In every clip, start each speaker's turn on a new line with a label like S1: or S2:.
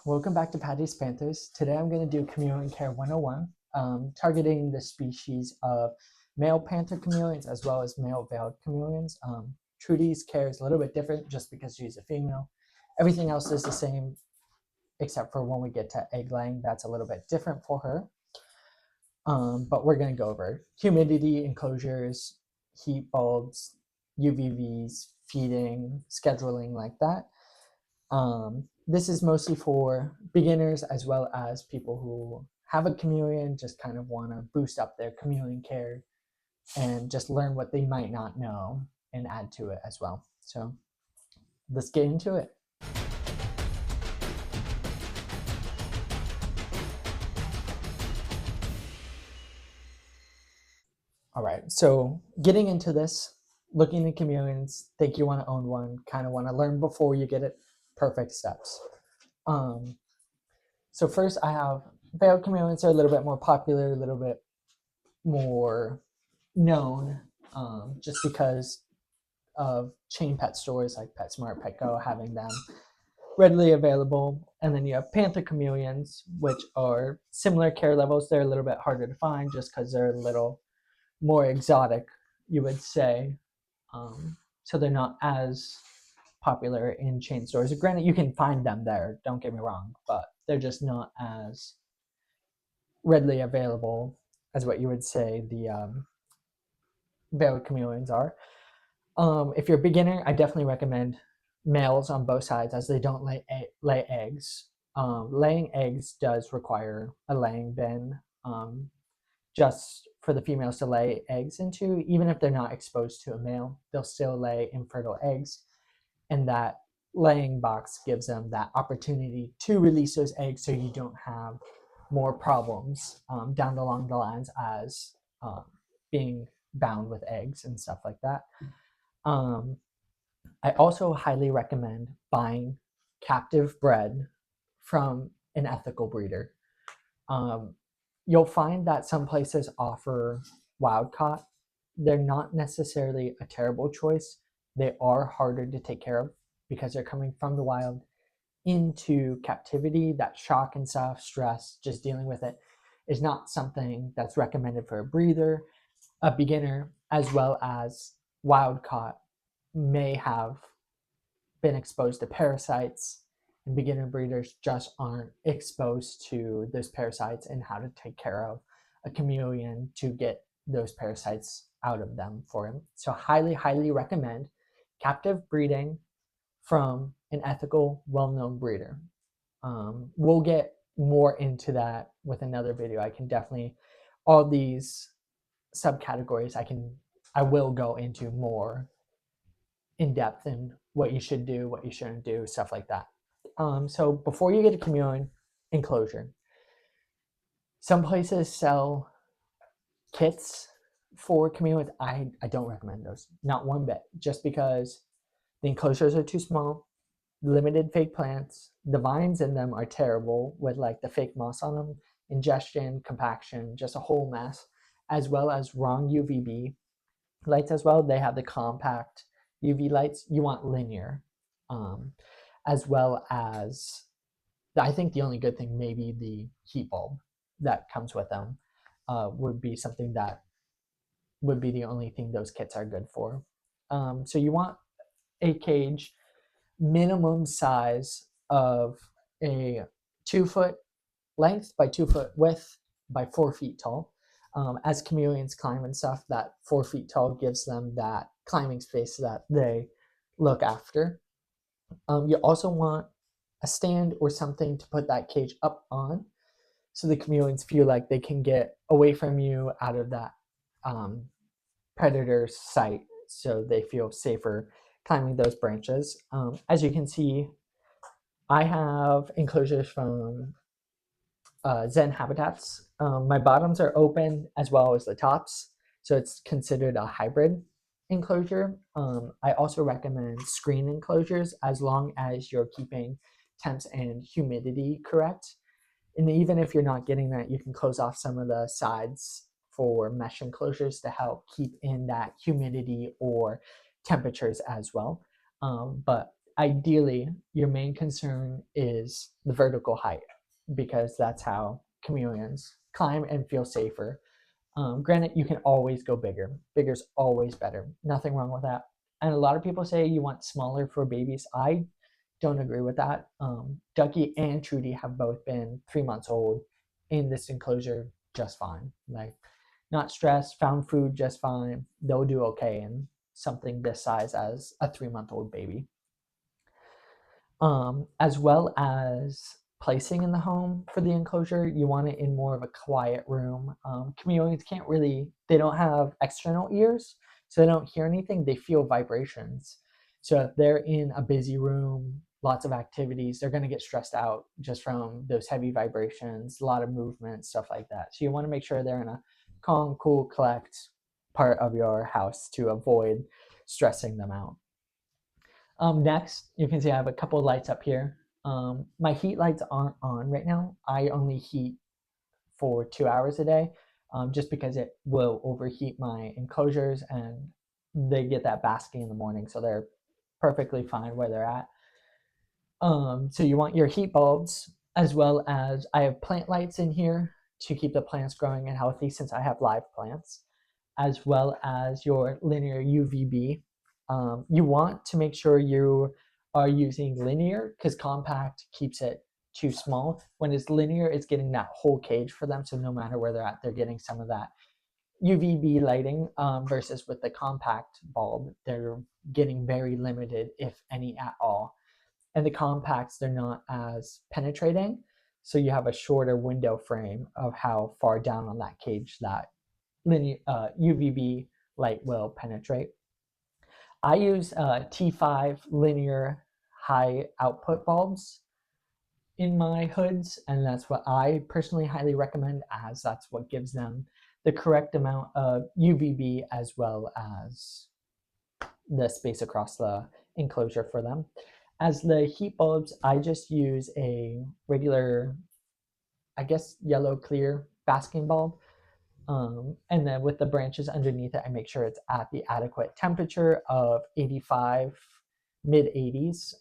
S1: welcome back to Patty's Panthers. Today I'm going to do Chameleon Care 101, targeting the species of male panther chameleons as well as male veiled chameleons. Trudy's care is a little bit different just because she's a female. Everything else is the same except for when we get to egg laying, that's a little bit different for her. But we're going to go over humidity, enclosures, heat bulbs, UVVs, feeding, scheduling like that. This is mostly for beginners as well as people who have a chameleon, just kind of want to boost up their chameleon care and just learn what they might not know and add to it as well. So let's get into it. All right, so getting into this, looking at chameleons, think you want to own one, kind of want to learn before you get it, perfect steps. So first I have veiled chameleons are a little bit more popular, a little bit more known, just because of chain pet stores like PetSmart, Petco having them readily available. And then you have panther chameleons, which are similar care levels. They're a little bit harder to find just because they're a little more exotic, you would say. So they're not as popular in chain stores. Granted, you can find them there, don't get me wrong, but they're just not as readily available as what you would say the veiled chameleons are. If you're a beginner, I definitely recommend males on both sides as they don't lay eggs. Laying eggs does require a laying bin just for the females to lay eggs into. Even if they're not exposed to a male, they'll still lay infertile eggs, and that laying box gives them that opportunity to release those eggs so you don't have more problems down along the lines as being bound with eggs and stuff like that. I also highly recommend buying captive bred from an ethical breeder. You'll find that some places offer wild caught. They're not necessarily a terrible choice. They are harder to take care of because they're coming from the wild into captivity. That shock and stuff, stress, just dealing with it is not something that's recommended for a beginner, as well as wild caught may have been exposed to parasites, and beginner breeders just aren't exposed to those parasites and how to take care of a chameleon to get those parasites out of them for him. So highly recommend captive breeding from an ethical, well-known breeder. We'll get more into that with another video. I can definitely, all these subcategories I will go into more in depth in what you should do, what you shouldn't do, stuff like that. So before you get a chameleon enclosure, some places sell kits for chameleons. I don't recommend those, not one bit, just because the enclosures are too small, limited fake plants, the vines in them are terrible with like the fake moss on them, ingestion, compaction, just a whole mess, as well as wrong UVB lights as well. They have the compact UV lights. You want linear, as well as I think the only good thing maybe the heat bulb that comes with them would be something that would be the only thing those kits are good for. So you want a cage minimum size of a 2 foot length by 2 foot width by 4 feet tall. As chameleons climb and stuff, that 4 feet tall gives them that climbing space that they look after. You also want a stand or something to put that cage up on so the chameleons feel like they can get away from you out of that predator's sight, so they feel safer climbing those branches. As you can see, I have enclosures from Zen Habitats. My bottoms are open as well as the tops, so it's considered a hybrid enclosure. I also recommend screen enclosures as long as you're keeping temps and humidity correct. And even if you're not getting that, you can close off some of the sides for mesh enclosures to help keep in that humidity or temperatures as well. But ideally, your main concern is the vertical height because that's how chameleons climb and feel safer. Granted, you can always go bigger. Bigger's always better. Nothing wrong with that. And a lot of people say you want smaller for babies. I don't agree with that. Ducky and Trudy have both been 3 months old in this enclosure just fine. Like, not stressed, found food just fine. They'll do okay in something this size as a 3-month-old baby. As well as placing in the home for the enclosure, you want it in more of a quiet room. Chameleons can't really, they don't have external ears, so they don't hear anything, they feel vibrations. So if they're in a busy room, lots of activities, they're going to get stressed out just from those heavy vibrations, a lot of movement, stuff like that. So you want to make sure they're in a calm, cool, collect part of your house to avoid stressing them out. Next, you can see I have a couple of lights up here. My heat lights aren't on right now. I only heat for 2 hours a day, just because it will overheat my enclosures and they get that basking in the morning, so they're perfectly fine where they're at. So you want your heat bulbs, as well as I have plant lights in here to keep the plants growing and healthy since I have live plants, as well as your linear UVB. You want to make sure you are using linear because compact keeps it too small. When it's linear, it's getting that whole cage for them, so no matter where they're at, they're getting some of that UVB lighting, versus with the compact bulb, they're getting very limited, if any at all. And the compacts, they're not as penetrating, so you have a shorter window frame of how far down on that cage that linear UVB light will penetrate. I use T5 linear high output bulbs in my hoods, and that's what I personally highly recommend, as that's what gives them the correct amount of UVB as well as the space across the enclosure for them. As the heat bulbs, I just use a regular, I guess, yellow clear basking bulb. And then with the branches underneath it, I make sure it's at the adequate temperature of 85, mid 80s,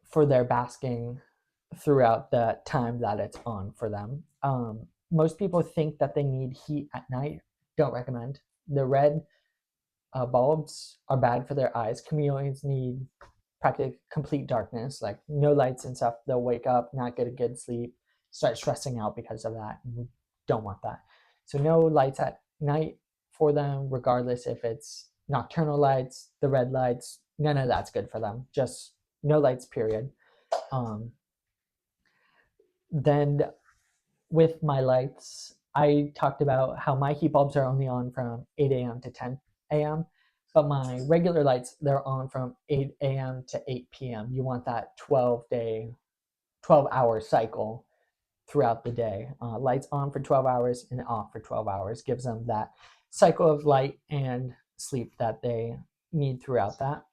S1: for their basking throughout the time that it's on for them. Most people think that they need heat at night. Don't recommend. The red bulbs are bad for their eyes. Chameleons need practically complete darkness, like no lights and stuff. They'll wake up, not get a good sleep, start stressing out because of that. We don't want that. So no lights at night for them, regardless if it's nocturnal lights, the red lights, none of that's good for them. Just no lights, period. Then with my lights, I talked about how my heat bulbs are only on from 8 a.m. to 10 a.m. But my regular lights, they're on from 8 a.m. to 8 p.m. You want that 12-hour cycle throughout the day. Lights on for 12 hours and off for 12 hours gives them that cycle of light and sleep that they need throughout that.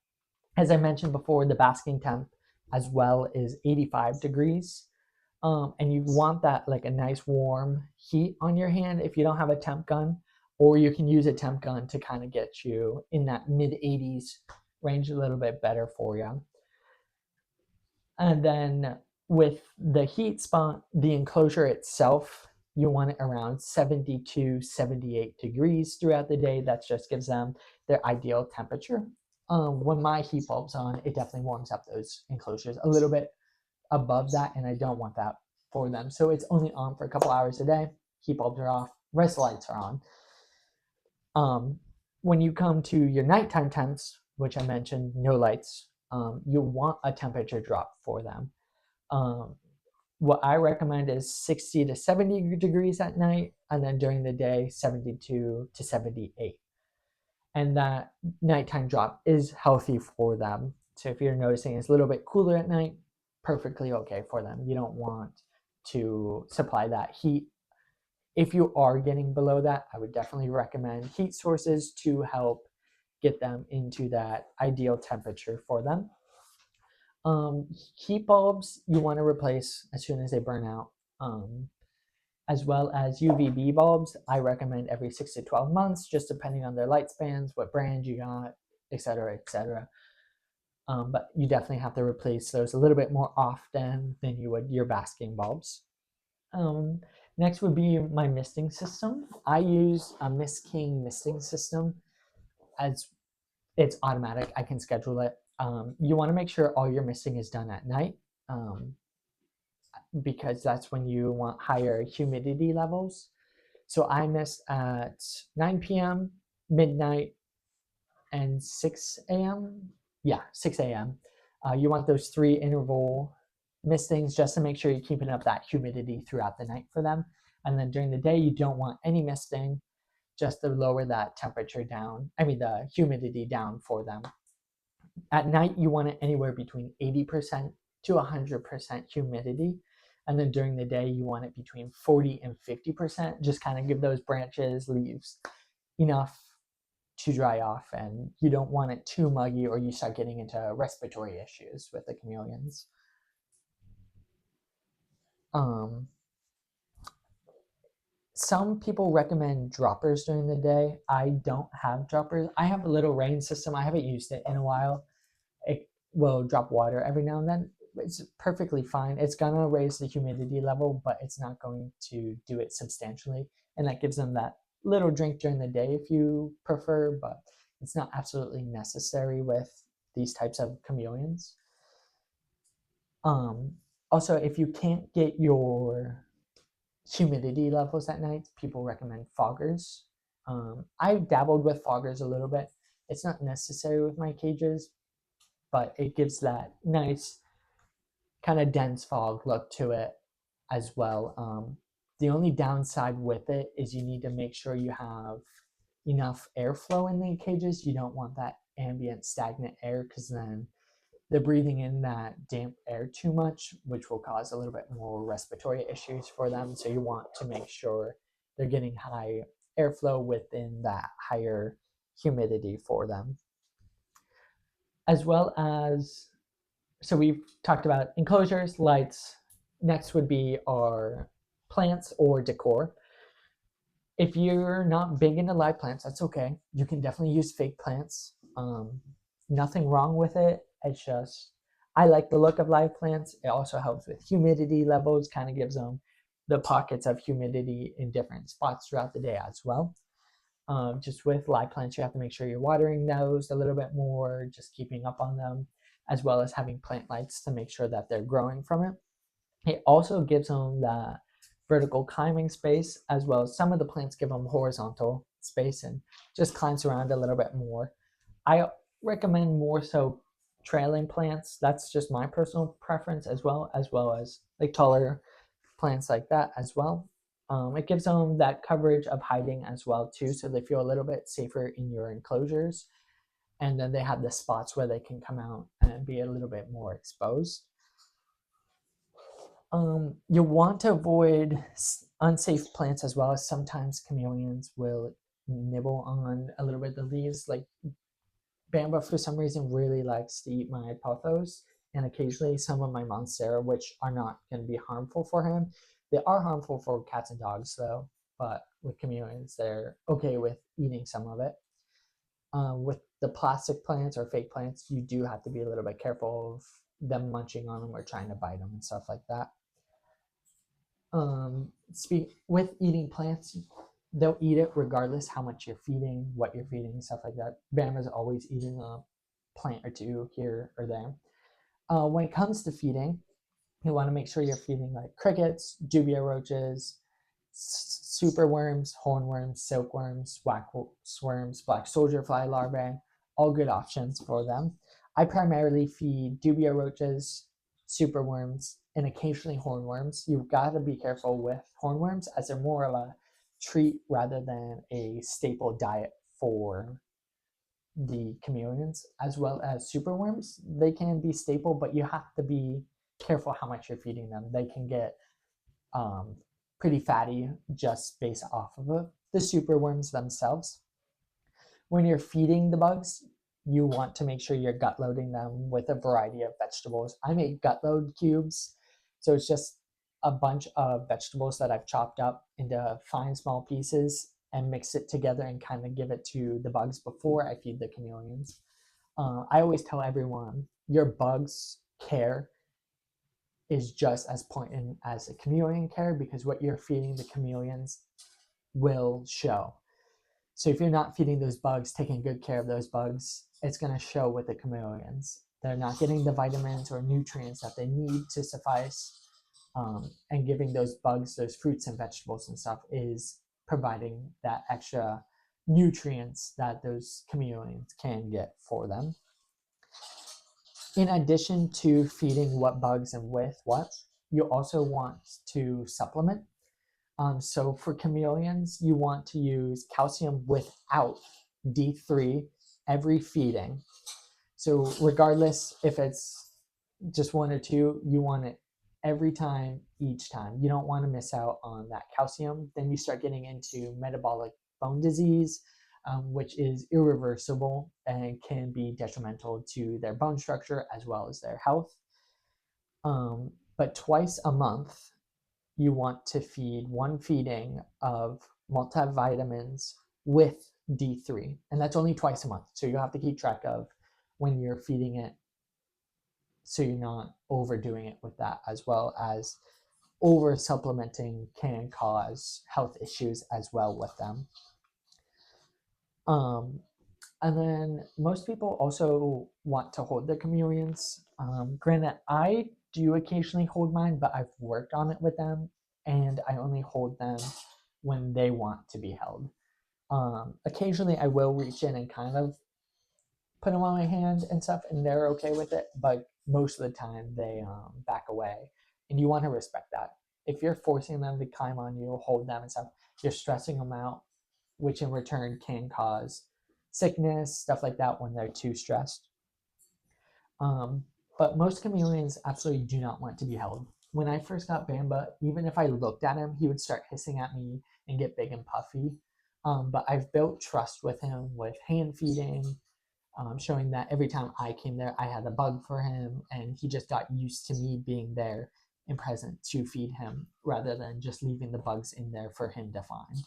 S1: As I mentioned before, the basking temp as well is 85 degrees. And you want that like a nice warm heat on your hand if you don't have a temp gun, or you can use a temp gun to kind of get you in that mid 80s range a little bit better for you. And then with the heat spot, the enclosure itself, you want it around 72, 78 degrees throughout the day. That just gives them their ideal temperature. When my heat bulb's on, it definitely warms up those enclosures a little bit above that, and I don't want that for them. So it's only on for a couple hours a day. Heat bulbs are off, rest lights are on. When you come to your nighttime temps, which I mentioned, no lights, you want a temperature drop for them. What I recommend is 60 to 70 degrees at night, and then during the day, 72 to 78. And that nighttime drop is healthy for them. So if you're noticing it's a little bit cooler at night, perfectly okay for them. You don't want to supply that heat. If you are getting below that, I would definitely recommend heat sources to help get them into that ideal temperature for them. Heat bulbs you want to replace as soon as they burn out, as well as UVB bulbs. I recommend every 6 to 12 months, just depending on their light spans, what brand you got, etc., etc. But you definitely have to replace those a little bit more often than you would your basking bulbs. Um, Next would be my misting system. I use a Mist King misting system, as it's automatic. I can schedule it. You want to make sure all your misting is done at night, um, because that's when you want higher humidity levels. So I mist at 9 p.m., midnight, and 6 a.m. Yeah, 6 a.m. You want those 3 interval mistings just to make sure you're keeping up that humidity throughout the night for them. And then during the day, you don't want any misting, just to lower that temperature down. I mean, the humidity down for them. At night, you want it anywhere between 80% to 100% humidity. And then during the day, you want it between 40 and 50%. Just kind of give those branches, leaves enough to dry off, and you don't want it too muggy or you start getting into respiratory issues with the chameleons. Um, some people recommend droppers during the day. I don't have droppers. I have a little rain system. I haven't used it in a while. It will drop water every now and then. It's perfectly fine. It's gonna raise the humidity level, but it's not going to do it substantially. And that gives them that little drink during the day if you prefer, but it's not absolutely necessary with these types of chameleons. Um, Also, if you can't get your humidity levels at night, people recommend foggers. I dabbled with foggers a little bit. It's not necessary with my cages, but it gives that nice kind of dense fog look to it as well. The only downside with it is you need to make sure you have enough airflow in the cages. You don't want that ambient stagnant air, because then they're breathing in that damp air too much, which will cause a little bit more respiratory issues for them. So you want to make sure they're getting high airflow within that higher humidity for them. As well as, so we've talked about enclosures, lights. Next would be our plants or decor. If you're not big into live plants, that's okay. You can definitely use fake plants. Nothing wrong with it. It's just, I like the look of live plants. It also helps with humidity levels, kind of gives them the pockets of humidity in different spots throughout the day as well. Just with live plants, you have to make sure you're watering those a little bit more, just keeping up on them, as well as having plant lights to make sure that they're growing from it. It also gives them the vertical climbing space, as well as some of the plants give them horizontal space and just climbs around a little bit more. I recommend more so trailing plants. That's just my personal preference, as well as like taller plants like that as well. It gives them that coverage of hiding as well too, so they feel a little bit safer in your enclosures. And then they have the spots where they can come out and be a little bit more exposed. You want to avoid unsafe plants as well, as sometimes chameleons will nibble on a little bit of the leaves. Like Bamba, for some reason, really likes to eat my pothos and occasionally some of my monstera, which are not going to be harmful for him. They are harmful for cats and dogs, though, but with chameleons, they're okay with eating some of it. With the plastic plants or fake plants, you do have to be a little bit careful of them munching on them or trying to bite them and stuff like that. With eating plants, they'll eat it regardless how much you're feeding, what you're feeding, stuff like that. Bama's always eating a plant or two here or there. When it comes to feeding, you want to make sure you're feeding like crickets, dubia roaches, superworms, hornworms, silkworms, waxworms, black soldier fly larvae, all good options for them. I primarily feed dubia roaches, superworms, and occasionally hornworms. You've got to be careful with hornworms, as they're more of a treat rather than a staple diet for the chameleons. As well as superworms, they can be staple, but you have to be careful how much you're feeding them. They can get pretty fatty just based off of the superworms themselves. When you're feeding the bugs, you want to make sure you're gut loading them with a variety of vegetables. I make gut load cubes, so it's just a bunch of vegetables that I've chopped up into fine small pieces and mix it together and kind of give it to the bugs before I feed the chameleons. I always tell everyone your bugs care is just as important as a chameleon care, because what you're feeding the chameleons will show. So if you're not feeding those bugs, taking good care of those bugs, it's going to show with the chameleons. They're not getting the vitamins or nutrients that they need to suffice. And giving those bugs, those fruits and vegetables and stuff, is providing that extra nutrients that those chameleons can get for them. In addition to feeding what bugs and with what, you also want to supplement. So for chameleons, you want to use calcium without D3 every feeding. So regardless if it's just one or two, you want it every time, each time. You don't want to miss out on that calcium. Then you start getting into metabolic bone disease, which is irreversible and can be detrimental to their bone structure as well as their health. But twice a month, you want to feed one feeding of multivitamins with D3. And that's only twice a month. So you have to keep track of when you're feeding it, so you're not overdoing it with that, as well as over supplementing can cause health issues as well with them. And then most people also want to hold their chameleons. Granted, I do occasionally hold mine, but I've worked on it with them, and I only hold them when they want to be held. Occasionally, I will reach in and kind of put them on my hand and stuff, and they're okay with it, but most of the time they back away, and you want to respect that. If you're forcing them to climb on you, hold them and stuff, you're stressing them out, which in return can cause sickness, stuff like that, when they're too stressed. But most chameleons absolutely do not want to be held. When I first got Bamba, even if I looked at him, he would start hissing at me and get big and puffy. But I've built trust with him with hand feeding, showing that every time I came there, I had a bug for him, and he just got used to me being there and present to feed him, rather than just leaving the bugs in there for him to find.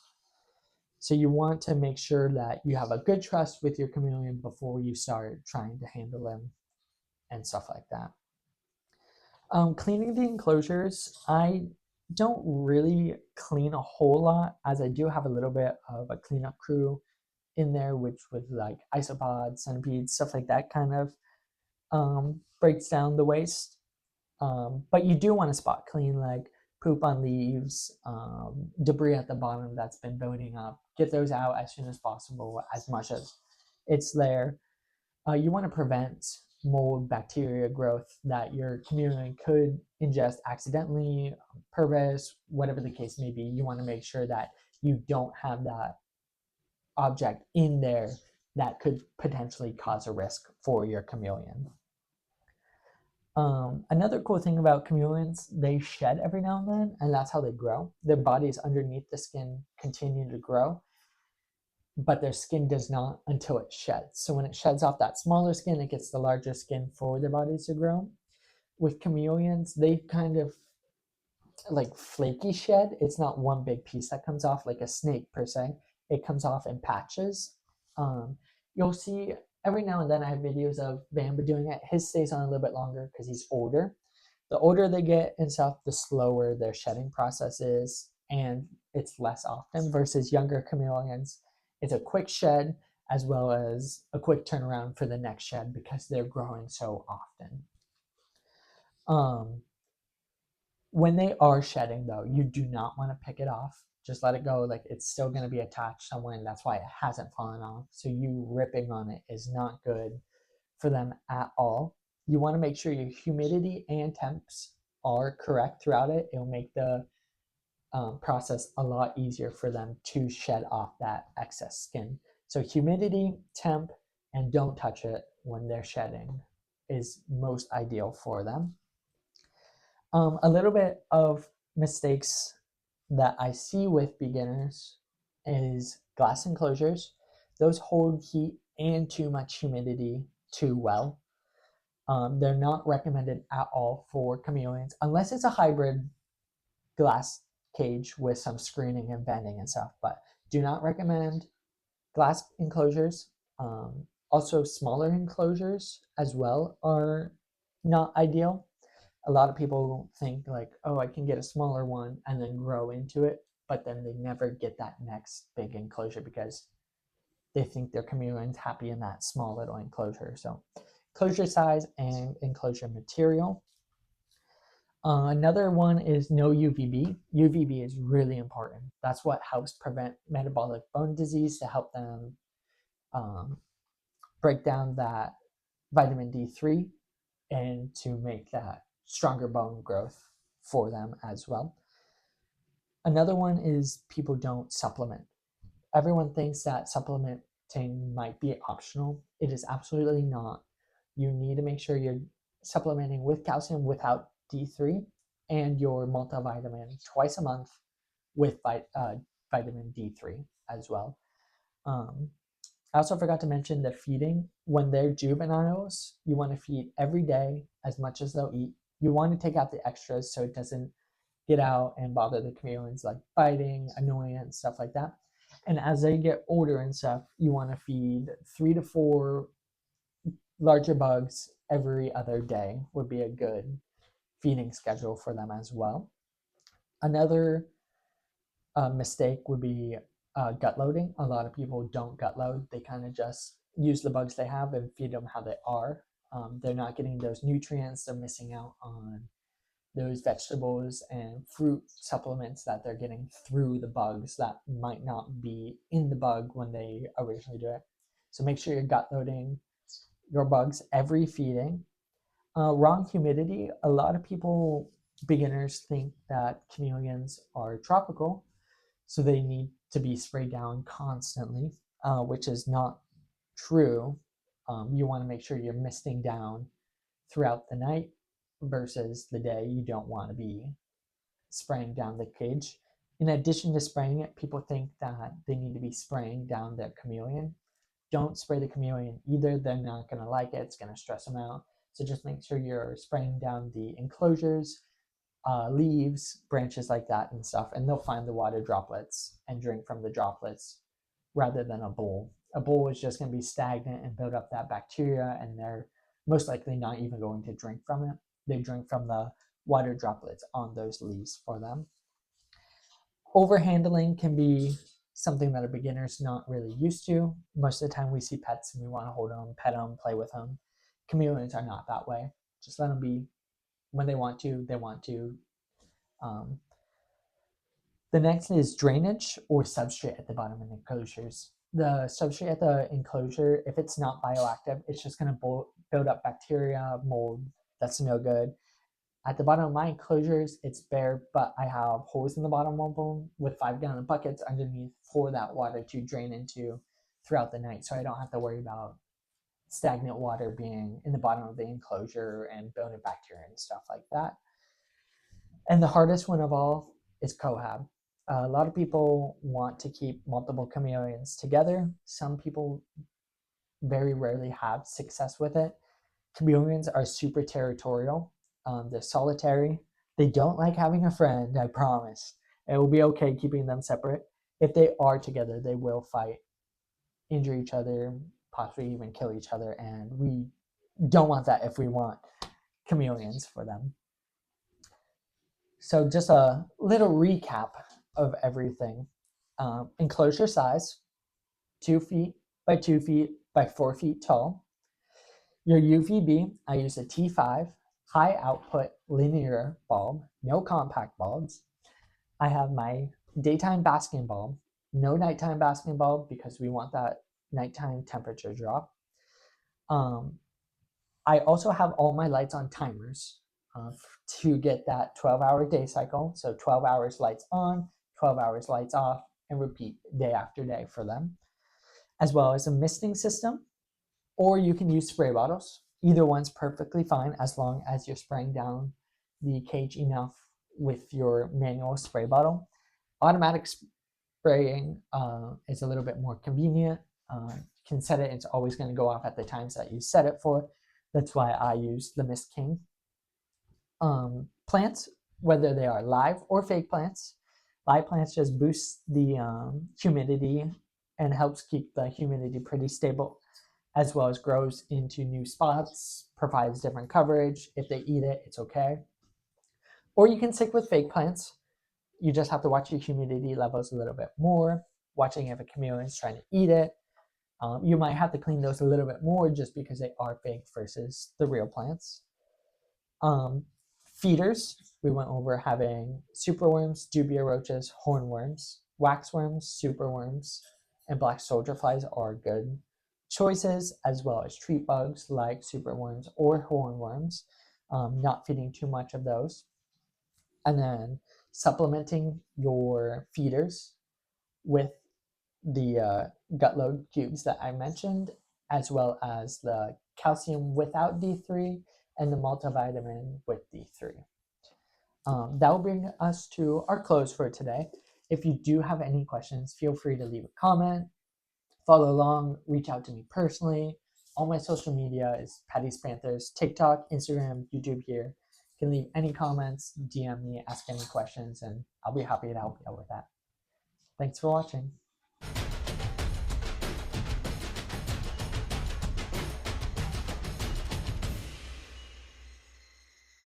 S1: So you want to make sure that you have a good trust with your chameleon before you start trying to handle him and stuff like that. Cleaning the enclosures, I don't really clean a whole lot, as I do have a little bit of a cleanup crew in there, which with like isopods, centipedes, stuff like that, kind of breaks down the waste. But you do want to spot clean, like poop on leaves, debris at the bottom that's been building up. Get those out as soon as possible, as much as it's there. You want to prevent mold, bacteria growth that your chameleon could ingest accidentally, purpose, whatever the case may be. You want to make sure that you don't have that object in there that could potentially cause a risk for your chameleon. Another cool thing about chameleons, they shed every now and then, and that's how they grow. Their bodies underneath the skin continue to grow, but their skin does not until it sheds. So when it sheds off that smaller skin, it gets the larger skin for their bodies to grow. With chameleons, they kind of like flaky shed. It's not one big piece that comes off like a snake per se. It comes off in patches. You'll see every now and then I have videos of Bamba doing it. His stays on a little bit longer because he's older. The older they get and stuff, the slower their shedding process is, and it's less often, versus younger chameleons. It's a quick shed as well as a quick turnaround for the next shed because they're growing so often. When they are shedding, though, you do not want to pick it off. Just let it go. Like, it's still going to be attached somewhere, and that's why it hasn't fallen off. So you ripping on it is not good for them at all. You want to make sure your humidity and temps are correct throughout it. It'll make the process a lot easier for them to shed off that excess skin. So humidity, temp, and don't touch it when they're shedding is most ideal for them. A little bit of mistakes that I see with beginners is glass enclosures. Those hold heat and too much humidity too well. They're not recommended at all for chameleons, unless it's a hybrid glass cage with some screening and venting and stuff, but do not recommend glass enclosures. Also, smaller enclosures as well are not ideal. A lot of people think like, oh, I can get a smaller one and then grow into it, but then they never get that next big enclosure because they think their chameleon's happy in that small little enclosure. So enclosure size and enclosure material. Another one is no UVB. UVB is really important. That's what helps prevent metabolic bone disease, to help them break down that vitamin D3 and to make that stronger bone growth for them as well. Another one is people don't supplement. Everyone thinks that supplementing might be optional. It is absolutely not. You need to make sure you're supplementing with calcium without D3, and your multivitamin twice a month with vitamin D3 as well. I also forgot to mention the feeding. When they're juveniles, you want to feed every day as much as they'll eat. You want to take out the extras so it doesn't get out and bother the chameleons, like biting, annoyance, stuff like that. And as they get older and stuff, you want to feed 3 to 4 larger bugs every other day would be a good feeding schedule for them as well. Another mistake would be gut loading. A lot of people don't gut load. They kind of just use the bugs they have and feed them how they are. They're not getting those nutrients. They're missing out on those vegetables and fruit supplements that they're getting through the bugs that might not be in the bug when they originally do it. So make sure you're gut loading your bugs every feeding. Wrong humidity. A lot of people, beginners, think that chameleons are tropical, so they need to be sprayed down constantly, which is not true. You want to make sure you're misting down throughout the night versus the day. You don't want to be spraying down the cage. In addition to spraying it, people think that they need to be spraying down their chameleon. Don't spray the chameleon either. They're not going to like it. It's going to stress them out. So just make sure you're spraying down the enclosures, leaves, branches like that and stuff, and they'll find the water droplets and drink from the droplets rather than a bowl. A bowl is just going to be stagnant and build up that bacteria, and they're most likely not even going to drink from it. They drink from the water droplets on those leaves for them. Overhandling can be something that a beginner's not really used to. Most of the time we see pets and we want to hold them, pet them, play with them. Chameleons are not that way. Just let them be. When they want to, they want to. The next is drainage or substrate at the bottom of the enclosures. The substrate at the enclosure, if it's not bioactive, it's just going to build up bacteria, mold. That's no good. At the bottom of my enclosures, it's bare, but I have holes in the bottom of them with 5-gallon buckets underneath for that water to drain into throughout the night, so I don't have to worry about stagnant water being in the bottom of the enclosure and building bacteria and stuff like that. And the hardest one of all is cohab. A lot of people want to keep multiple chameleons together. Some people very rarely have success with it. Chameleons are super territorial. They're solitary. They don't like having a friend, I promise. It will be okay keeping them separate. If they are together, they will fight, injure each other, possibly even kill each other, and we don't want that if we want chameleons for them. So just a little recap of everything. Enclosure size, 2 feet by 2 feet by 4 feet tall. Your UVB, I use a T5 high output linear bulb, no compact bulbs. I have my daytime basking bulb, no nighttime basking bulb because we want that nighttime temperature drop. I also have all my lights on timers to get that 12-hour day cycle. So 12 hours lights on, 12 hours lights off, and repeat day after day for them, as well as a misting system, or you can use spray bottles. Either one's perfectly fine as long as you're spraying down the cage enough with your manual spray bottle. Automatic spraying is a little bit more convenient. You can set it, it's always going to go off at the times that you set it for. That's why I use the Mist King. Plants, whether they are live or fake plants, live plants just boost the humidity and helps keep the humidity pretty stable as well as grows into new spots, provides different coverage. If they eat it, it's okay. Or you can stick with fake plants. You just have to watch your humidity levels a little bit more, watching if a chameleon is trying to eat it. You might have to clean those a little bit more just because they are fake versus the real plants. Feeders, we went over having superworms, dubia roaches, hornworms, waxworms, superworms, and black soldier flies are good choices, as well as treat bugs like superworms or hornworms, not feeding too much of those. And then supplementing your feeders with the gut load cubes that I mentioned, as well as the calcium without D3 and the multivitamin with D3. That will bring us to our close for today. If you do have any questions, feel free to leave a comment, follow along, reach out to me personally. All my social media is Patty's Panthers, TikTok, Instagram, YouTube here. You can leave any comments, DM me, ask any questions, and I'll be happy to help you out with that. Thanks for watching.